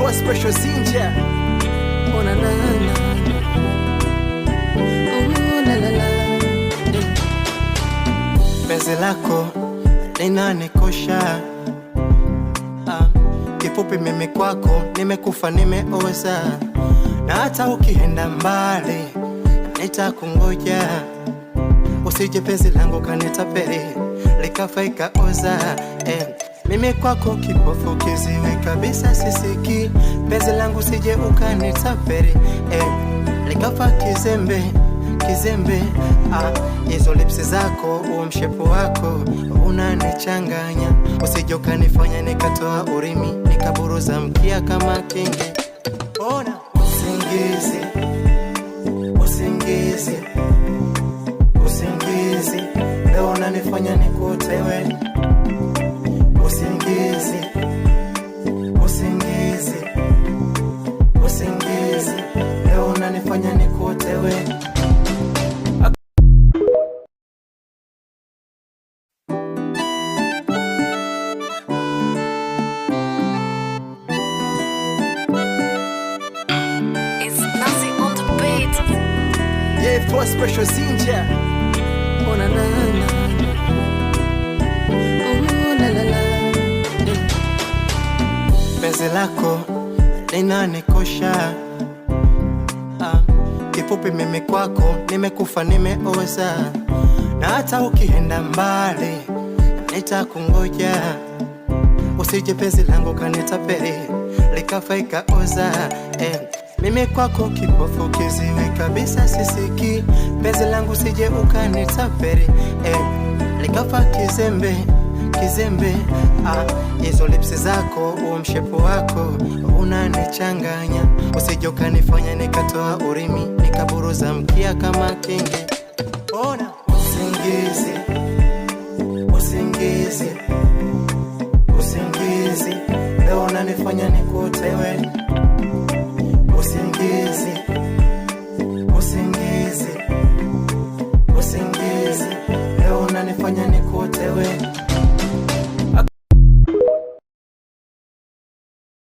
for special Zinja. Oh na na na, oh la la la. Penzi lako linanikosha, kifupi mimi kwako nimekufa nimeoza, na hata ukienda mbali nitakungoja. Usije penzi langu kanitapeli likafa ikaoza, mimi kwako kipofu kiziwi kabisa sisiki. Penzi langu sije ukanitapeli likafa kizembe kizembe. Hizo lipsi zako uo mshepo wako unanichanganya. Usije ukanifanya nikatoa urimi nikaburuza mkia kama kingi. Ona usingizi usingizi usingizi, leo unanifanya nikuotewe. Usingizi usingizi usingizi, leo unanifanya nikuotewe. Yeah, for special Zinja. Oh na na na, oh la la la. Penzi lako linanikosha, kifupi mimi kwako nimekufa nimeoza, na hata ukienda mbali nitakungoja. Usije penzi langu kanitapeli likafa ikaoza, mimi kwako kipofu kiziwi kabisa sisiki. Penzi langu sije ukanitapeli likafa kizembe kizembe. Hizo lipsi zako uo mshepo wako unanichanganya. Usije ukanifanya nikatoa urimi nikaburuza mkia kama kingi. Ona usingizi